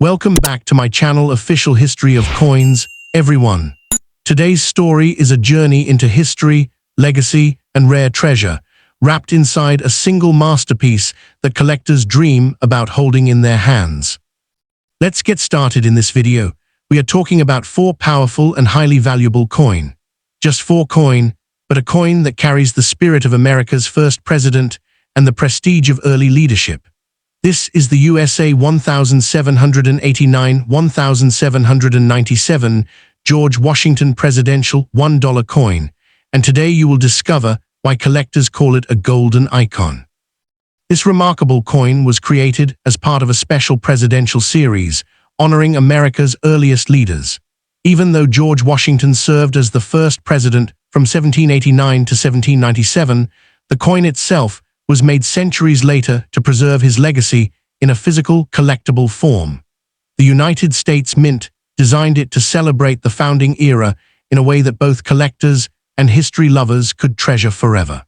Welcome back to my channel Official History of Coins, everyone. Today's story is a journey into history, legacy, and rare treasure, wrapped inside a single masterpiece that collectors dream about holding in their hands. Let's get started in this video. We are talking about 4 powerful and highly valuable coin. Just 4 coin, but a coin that carries the spirit of America's first president and the prestige of early leadership. This is the USA 1797 George Washington Presidential $1 coin, and today you will discover why collectors call it a golden icon. This remarkable coin was created as part of a special presidential series honoring America's earliest leaders. Even though George Washington served as the first president from 1789 to 1797, the coin itself was made centuries later to preserve his legacy in a physical, collectible form. The United States Mint designed it to celebrate the founding era in a way that both collectors and history lovers could treasure forever.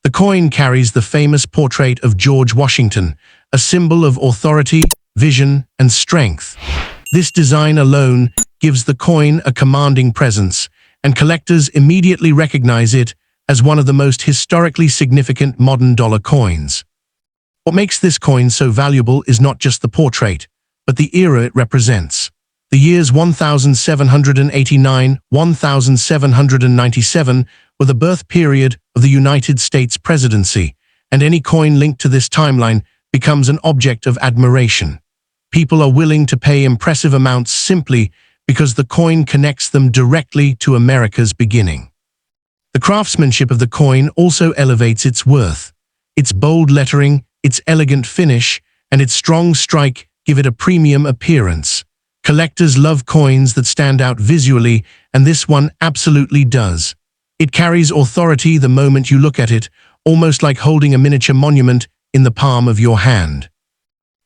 The coin carries the famous portrait of George Washington, a symbol of authority, vision, and strength. This design alone gives the coin a commanding presence, and collectors immediately recognize it as one of the most historically significant modern dollar coins. What makes this coin so valuable is not just the portrait, but the era it represents. The years 1797 were the birth period of the United States presidency, and any coin linked to this timeline becomes an object of admiration. People are willing to pay impressive amounts simply because the coin connects them directly to America's beginning. The craftsmanship of the coin also elevates its worth. Its bold lettering, its elegant finish, and its strong strike give it a premium appearance. Collectors love coins that stand out visually, and this one absolutely does. It carries authority the moment you look at it, almost like holding a miniature monument in the palm of your hand.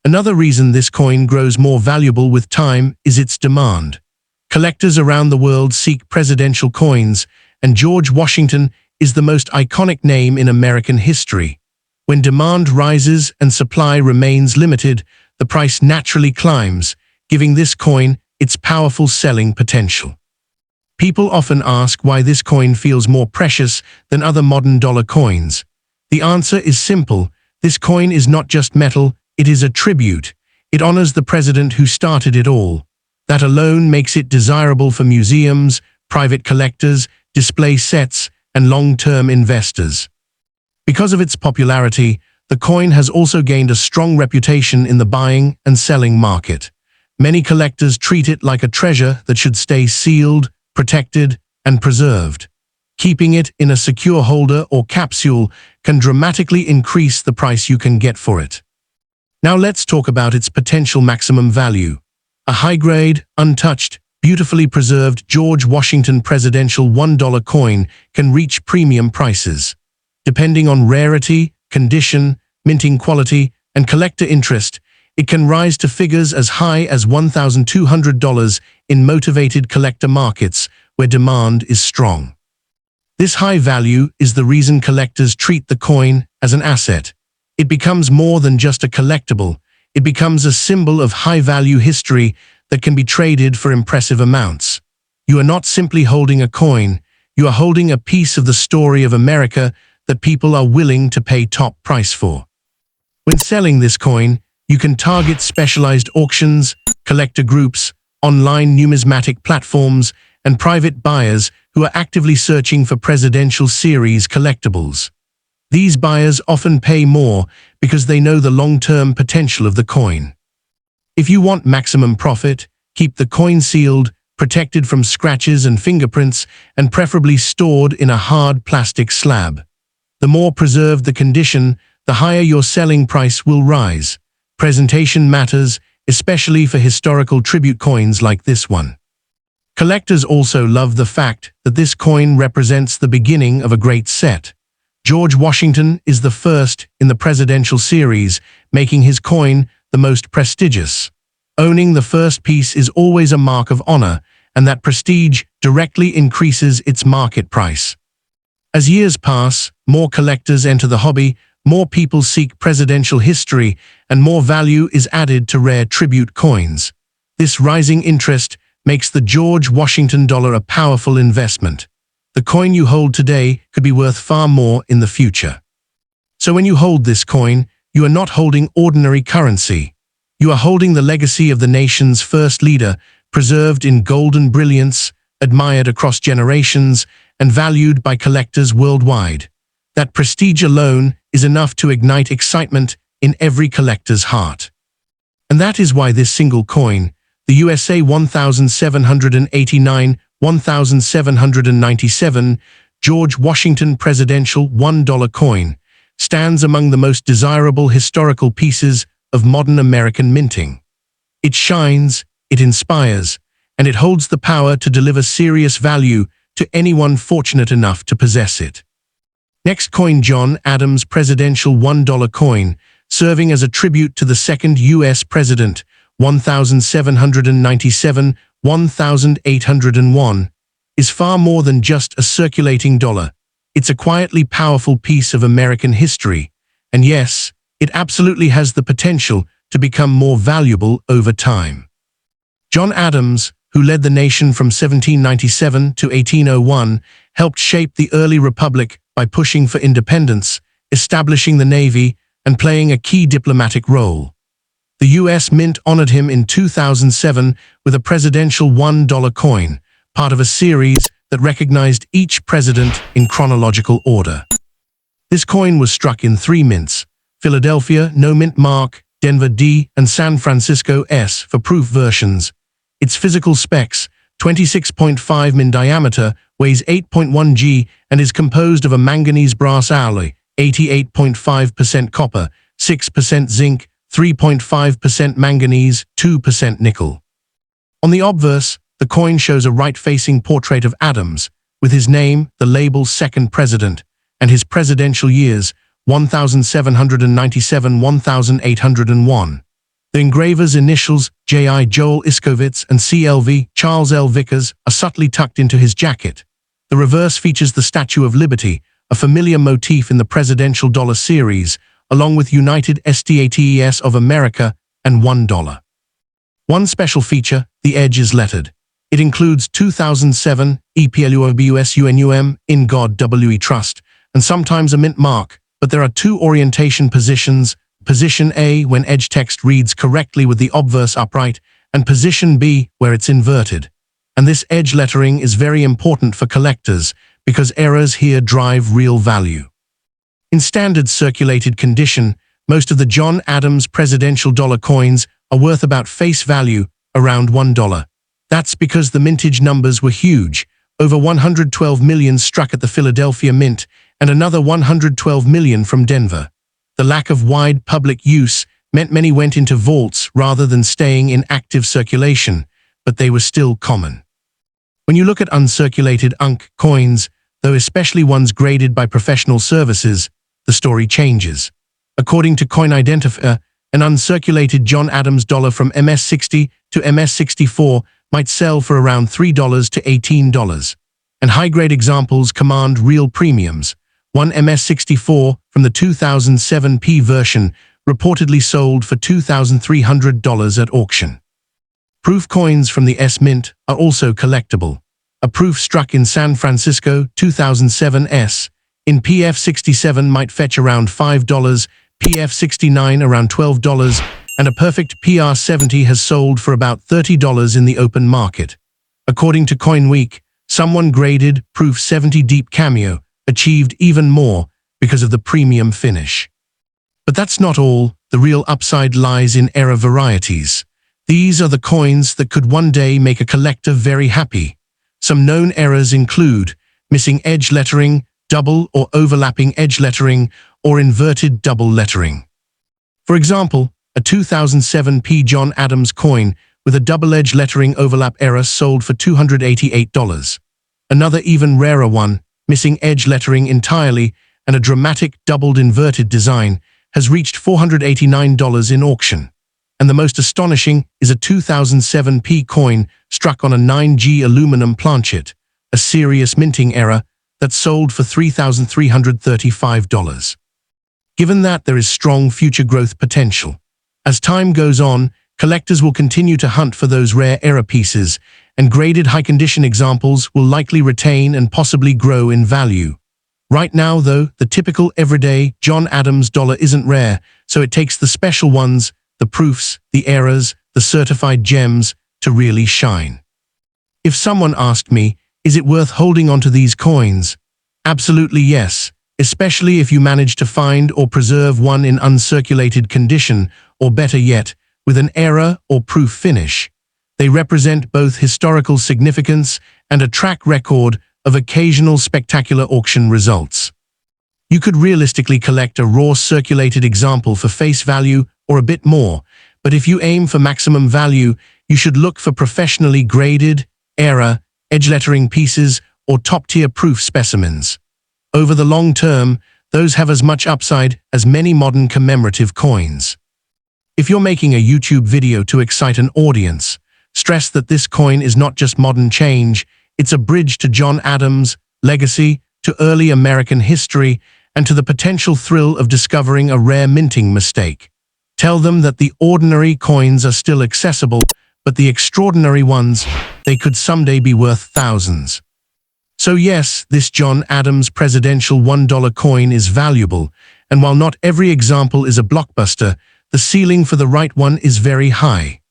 Another reason this coin grows more valuable with time is its demand. Collectors around the world seek presidential coins, and George Washington is the most iconic name in American history. When demand rises and supply remains limited, the price naturally climbs, giving this coin its powerful selling potential. People often ask why this coin feels more precious than other modern dollar coins. The answer is simple. This coin is not just metal, it is a tribute. It honors the president who started it all. That alone makes it desirable for museums, private collectors, display sets, and long-term investors. Because of its popularity, the coin has also gained a strong reputation in the buying and selling market. Many collectors treat it like a treasure that should stay sealed, protected, and preserved. Keeping it in a secure holder or capsule can dramatically increase the price you can get for it. Now let's talk about its potential maximum value. A high-grade, untouched, beautifully preserved George Washington Presidential $1 coin can reach premium prices. Depending on rarity, condition, minting quality, and collector interest, it can rise to figures as high as $1,200 in motivated collector markets where demand is strong. This high value is the reason collectors treat the coin as an asset. It becomes more than just a collectible. It becomes a symbol of high-value history that can be traded for impressive amounts. You are not simply holding a coin, you are holding a piece of the story of America that people are willing to pay top price for. When selling this coin, you can target specialized auctions, collector groups, online numismatic platforms, and private buyers who are actively searching for presidential series collectibles. These buyers often pay more because they know the long-term potential of the coin. If you want maximum profit, keep the coin sealed, protected from scratches and fingerprints, and preferably stored in a hard plastic slab. The more preserved the condition, the higher your selling price will rise. Presentation matters, especially for historical tribute coins like this one. Collectors also love the fact that this coin represents the beginning of a great set. George Washington is the first in the presidential series, making his coin the most prestigious. Owning the first piece is always a mark of honor, and that prestige directly increases its market price. As years pass, more collectors enter the hobby, more people seek presidential history and more value is added to rare tribute coins. This rising interest makes the George Washington dollar a powerful investment. The coin you hold today could be worth far more in the future. So when you hold this coin, you are not holding ordinary currency. You are holding the legacy of the nation's first leader, preserved in golden brilliance, admired across generations, and valued by collectors worldwide. That prestige alone is enough to ignite excitement in every collector's heart. And that is why this single coin, the USA 1797 George Washington Presidential $1 coin, stands among the most desirable historical pieces of modern American minting. It shines, it inspires, and it holds the power to deliver serious value to anyone fortunate enough to possess it. Next coin, John Adams Presidential $1 coin, serving as a tribute to the second U.S. President, 1797-1801, is far more than just a circulating dollar. It's a quietly powerful piece of American history, and yes, it absolutely has the potential to become more valuable over time. John Adams, who led the nation from 1797 to 1801, helped shape the early republic by pushing for independence, establishing the Navy, and playing a key diplomatic role. The U.S. Mint honored him in 2007 with a presidential $1 coin, part of a series that recognized each president in chronological order. This coin was struck in 3 mints: Philadelphia, no mint mark, Denver D, and San Francisco S for proof versions. Its physical specs: 26.5 min diameter, weighs 8.1 g, and is composed of a manganese brass alloy, 88.5% copper, 6% zinc, 3.5% manganese, 2% nickel. On the obverse, the coin shows a right-facing portrait of Adams, with his name, the label's second president, and his presidential years, 1797-1801. The engraver's initials, J.I. Joel Iskowitz and C.L.V. Charles L. Vickers, are subtly tucked into his jacket. The reverse features the Statue of Liberty, a familiar motif in the presidential dollar series, along with United States of America and $1. One special feature, the edge is lettered. It includes 2007 EPLUOBUSUNUM in God WE Trust, and sometimes a mint mark, but there are 2 orientation positions: Position A, when edge text reads correctly with the obverse upright, and Position B, where it's inverted. And this edge lettering is very important for collectors, because errors here drive real value. In standard circulated condition, most of the John Adams presidential dollar coins are worth about face value, around $1. That's because the mintage numbers were huge, over 112 million struck at the Philadelphia Mint, and another 112 million from Denver. The lack of wide public use meant many went into vaults rather than staying in active circulation, but they were still common. When you look at uncirculated coins, though especially ones graded by professional services, the story changes. According to Coinidentifier, an uncirculated John Adams dollar from MS60 to MS64 might sell for around $3 to $18, and high-grade examples command real premiums. One MS64 from the 2007 P version reportedly sold for $2,300 at auction. Proof coins from the S Mint are also collectible. A proof struck in San Francisco 2007 S in PF67 might fetch around $5, PF69 around $12, and a perfect PR70 has sold for about $30 in the open market. According to CoinWeek, someone graded Proof 70 Deep Cameo achieved even more because of the premium finish. But that's not all. The real upside lies in error varieties. These are the coins that could one day make a collector very happy. Some known errors include missing edge lettering, double or overlapping edge lettering, or inverted double lettering. For example, a 2007 P John Adams coin with a double-edge lettering overlap error sold for $288. Another even rarer one, missing edge lettering entirely and a dramatic doubled inverted design, has reached $489 in auction. And the most astonishing is a 2007 P coin struck on a 9G aluminum planchet, a serious minting error that sold for $3,335. given that there is strong future growth potential. As time goes on, collectors will continue to hunt for those rare era pieces, and graded high-condition examples will likely retain and possibly grow in value. Right now, though, the typical everyday John Adams dollar isn't rare, so it takes the special ones, the proofs, the eras, the certified gems, to really shine. If someone asked me, is it worth holding onto these coins? Absolutely yes, especially if you manage to find or preserve one in uncirculated condition, or better yet, with an era or proof finish. They represent both historical significance and a track record of occasional spectacular auction results. You could realistically collect a raw circulated example for face value or a bit more, but if you aim for maximum value, you should look for professionally graded, era, edge lettering pieces, or top-tier proof specimens. Over the long term, those have as much upside as many modern commemorative coins. If you're making a YouTube video to excite an audience, stress that this coin is not just modern change, it's a bridge to John Adams' legacy, to early American history, and to the potential thrill of discovering a rare minting mistake. Tell them that the ordinary coins are still accessible, but the extraordinary ones, they could someday be worth thousands. So yes, this John Adams presidential $1 coin is valuable, and while not every example is a blockbuster, the ceiling for the right one is very high.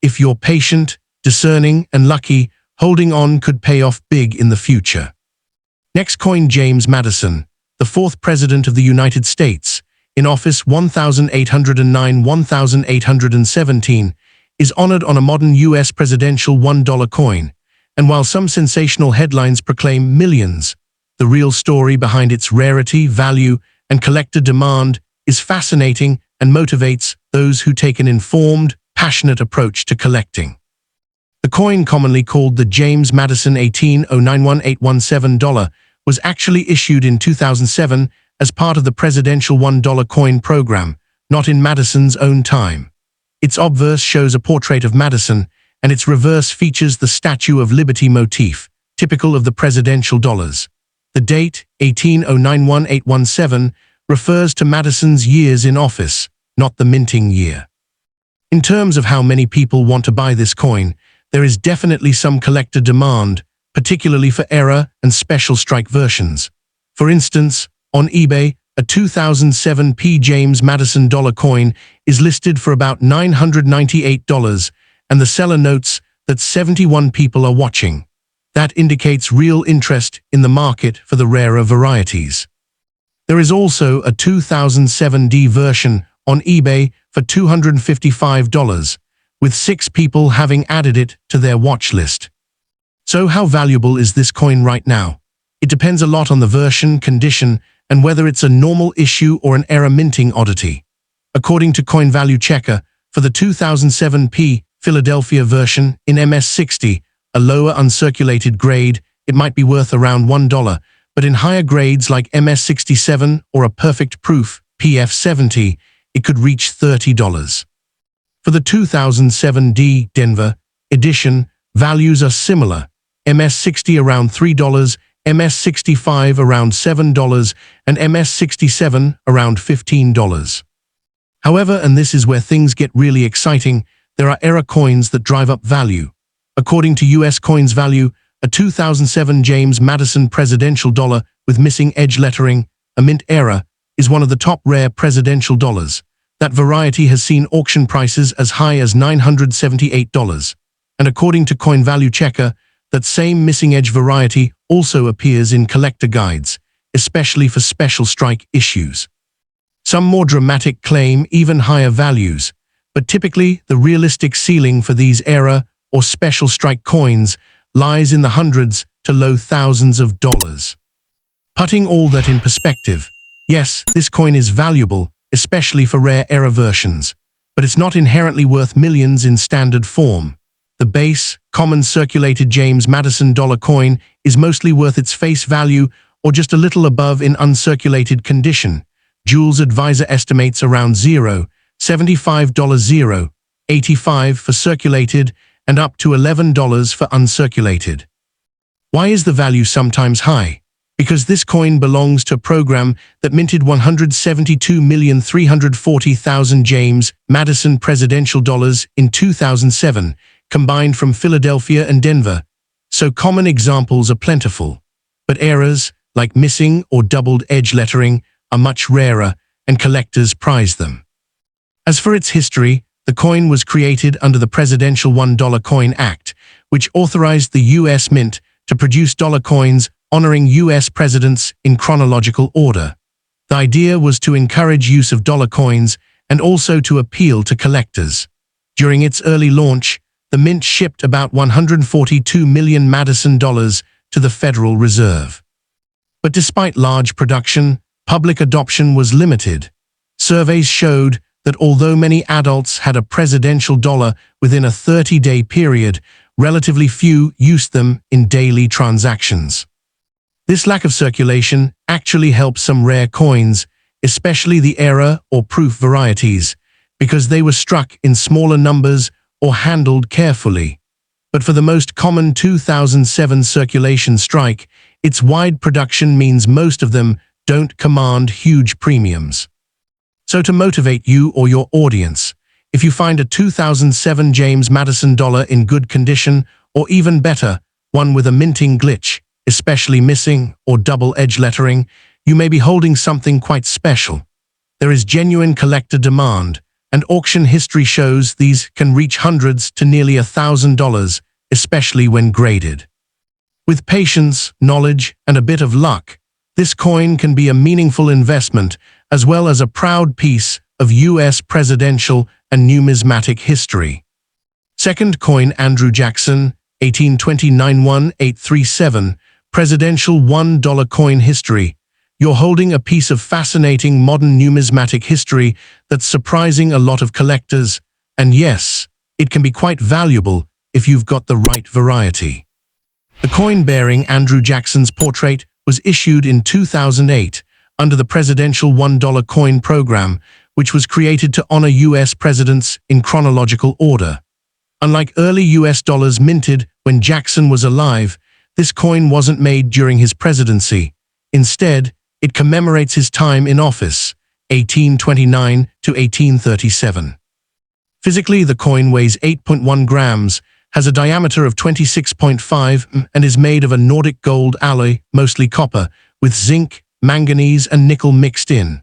If you're patient, discerning, and lucky, holding on could pay off big in the future. Next coin, James Madison, the fourth President of the United States, in office 1809–1817, is honored on a modern U.S. presidential $1 coin, and while some sensational headlines proclaim millions, the real story behind its rarity, value, and collector demand is fascinating and motivates those who take an informed, passionate approach to collecting. The coin, commonly called the James Madison 18091817 dollar, was actually issued in 2007 as part of the presidential $1 coin program, not in Madison's own time. Its obverse shows a portrait of Madison, and its reverse features the Statue of Liberty motif, typical of the presidential dollars. The date, 18091817, refers to Madison's years in office, not the minting year. In terms of how many people want to buy this coin, there is definitely some collector demand, particularly for era and special strike versions. For instance, on eBay, a 2007 James Madison dollar coin is listed for about $998, and the seller notes that 71 people are watching. That indicates real interest in the market for the rarer varieties. There is also a 2007D version on eBay for $255, with 6 people having added it to their watch list. So how valuable is this coin right now? It depends a lot on the version, condition, and whether it's a normal issue or an era minting oddity. According to coinvalue checker, for the 2007 Philadelphia version in MS60, a lower uncirculated grade, it might be worth around $1, but in higher grades like MS67 or a perfect proof PF70, it could reach $30. For the 2007D Denver edition, values are similar, MS60 around $3, MS65 around $7, and MS67 around $15. However, and this is where things get really exciting, there are era coins that drive up value. According to US coinvalue, a 2007 James Madison presidential dollar with missing edge lettering, a mint era, is one of the top rare presidential dollars. That variety has seen auction prices as high as $978. And according to coinvalue checker, that same missing edge variety also appears in collector guides, especially for special strike issues. Some more dramatic claim even higher values, but typically the realistic ceiling for these era or special strike coins lies in the hundreds to low thousands of dollars. Putting all that in perspective, yes, this coin is valuable, especially for rare era versions, but it's not inherently worth millions in standard form. The base, common circulated James Madison dollar coin is mostly worth its face value or just a little above in uncirculated condition. Jules Advisor estimates around $0.75, $0.85 for circulated, and up to $11 for uncirculated. Why is the value sometimes high? because this coin belongs to a program that minted 172,340,000 James Madison presidential dollars in 2007, combined from Philadelphia and Denver. So common examples are plentiful. But errors, like missing or doubled edge lettering, are much rarer, and collectors prize them. As for its history, the coin was created under the Presidential $1 Coin Act, which authorized the U.S. Mint to produce dollar coins honoring U.S. presidents in chronological order. The idea was to encourage use of dollar coins and also to appeal to collectors. During its early launch, the Mint shipped about 142 million Madison dollars to the Federal Reserve. But despite large production, public adoption was limited. Surveys showed that although many adults had a presidential dollar within a 30-day period, relatively few used them in daily transactions. This lack of circulation actually helped some rare coins, especially the error or proof varieties, because they were struck in smaller numbers or handled carefully. But for the most common 2007 circulation strike, its wide production means most of them don't command huge premiums. So to motivate you or your audience, if you find a 2007 James Madison dollar in good condition, or even better, one with a minting glitch, especially missing or double edge lettering, you may be holding something quite special. There is genuine collector demand, and auction history shows these can reach hundreds to nearly $1,000, especially when graded. With patience, knowledge, and a bit of luck, this coin can be a meaningful investment as well as a proud piece of U.S. presidential and numismatic history. Second coin Andrew Jackson, 1829-1837, Presidential $1 coin history. You're holding a piece of fascinating modern numismatic history that's surprising a lot of collectors, and yes, it can be quite valuable if you've got the right variety. The coin bearing Andrew Jackson's portrait was issued in 2008 under the Presidential $1 coin program, which was created to honor U.S. presidents in chronological order. Unlike early U.S. dollars minted when Jackson was alive, this coin wasn't made during his presidency. Instead, it commemorates his time in office, 1829 to 1837. Physically, the coin weighs 8.1 grams, has a diameter of 26.5 and is made of a Nordic gold alloy, mostly copper, with zinc, manganese and nickel mixed in.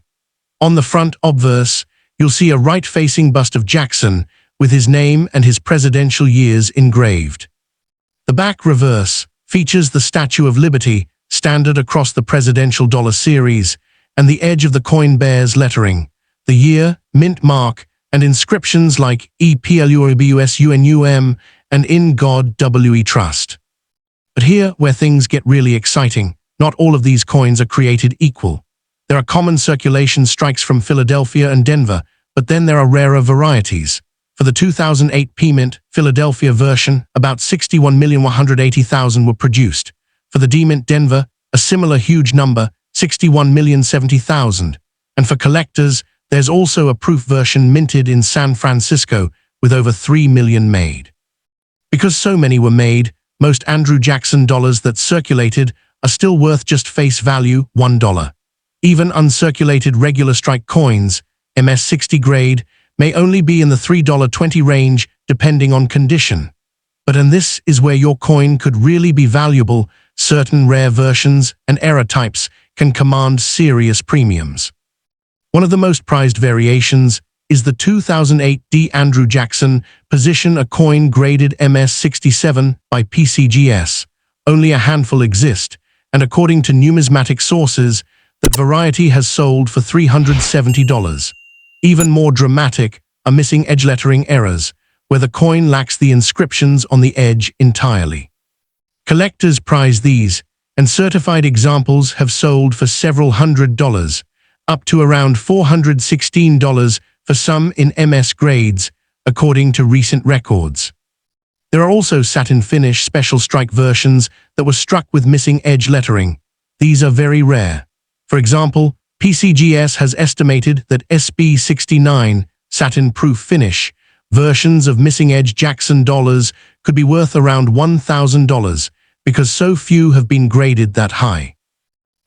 On the front obverse, you'll see a right-facing bust of Jackson with his name and his presidential years engraved. The back reverse features the Statue of Liberty, standard across the presidential dollar series, and the edge of the coin bears lettering, the year, mint mark, and inscriptions like EPLUOBUSUNUM and In God We Trust. But here where things get really exciting, not all of these coins are created equal. There are common circulation strikes from Philadelphia and Denver, but then there are rarer varieties. For the 2008 P-Mint Philadelphia version, about 61,180,000 were produced. For the D-Mint Denver, a similar huge number, 61,070,000. And for collectors, there's also a proof version minted in San Francisco with over 3 million made. Because so many were made, most Andrew Jackson dollars that circulated are still worth just face value $1. Even uncirculated regular strike coins, MS-60 grade, may only be in the $3.20 range depending on condition. But and this is where your coin could really be valuable. Certain rare versions and error types can command serious premiums. One of the most prized variations is the 2008 D. Andrew Jackson Position a coin graded MS-67 by PCGS. Only a handful exist, and according to numismatic sources, that variety has sold for $370. Even more dramatic are missing edge lettering errors, where the coin lacks the inscriptions on the edge entirely. Collectors prize these, and certified examples have sold for several $100s, up to around $416 for some in MS grades, according to recent records. There are also satin finish special strike versions that were struck with missing edge lettering. These are very rare. For example, PCGS has estimated that SB69, satin-proof finish, versions of missing edge Jackson dollars could be worth around $1,000 because so few have been graded that high.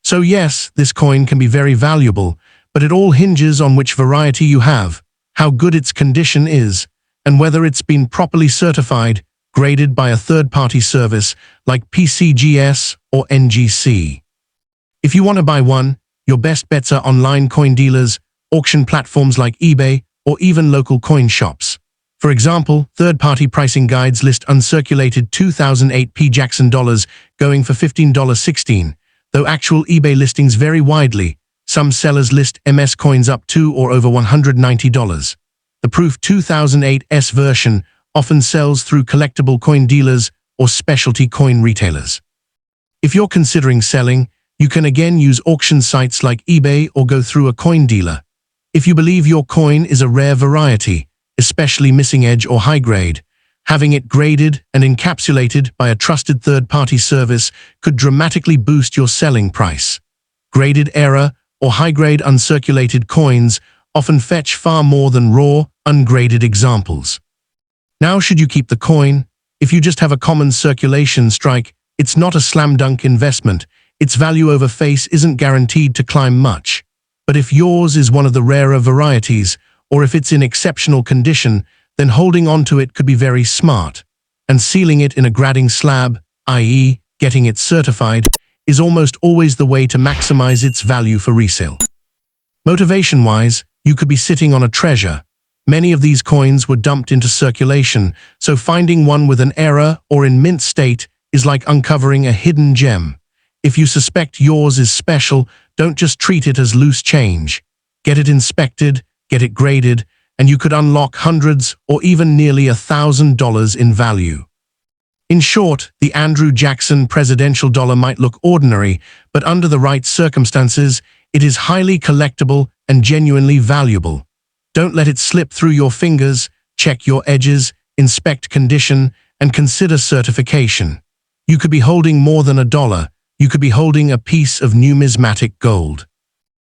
So yes, this coin can be very valuable, but it all hinges on which variety you have, how good its condition is, and whether it's been properly certified, graded by a third-party service like PCGS or NGC. If you want to buy one, your best bets are online coin dealers, auction platforms like eBay, or even local coin shops. For example, third-party pricing guides list uncirculated 2008 P Jackson dollars going for $15.16, though actual eBay listings vary widely. Some sellers list MS coins up to or over $190. The proof 2008 S version often sells through collectible coin dealers or specialty coin retailers. If you're considering selling, you can again use auction sites like eBay or go through a coin dealer. If you believe your coin is a rare variety, especially missing edge or high grade, having it graded and encapsulated by a trusted third-party service could dramatically boost your selling price. Graded error or high-grade uncirculated coins often fetch far more than raw, ungraded examples. Now, should you keep the coin? If you just have a common circulation strike, it's not a slam-dunk investment. Its value over face isn't guaranteed to climb much. But if yours is one of the rarer varieties, or if it's in exceptional condition, then holding on to it could be very smart. And sealing it in a grading slab, i.e., getting it certified, is almost always the way to maximize its value for resale. Motivation-wise, you could be sitting on a treasure. Many of these coins were dumped into circulation, so finding one with an error or in mint state is like uncovering a hidden gem. If you suspect yours is special, don't just treat it as loose change. Get it inspected, get it graded, and you could unlock hundreds or even nearly $1,000 in value. In short, the Andrew Jackson presidential dollar might look ordinary, but under the right circumstances, it is highly collectible and genuinely valuable. Don't let it slip through your fingers. Check your edges, inspect condition, and consider certification. You could be holding more than $1. You could be holding a piece of numismatic gold.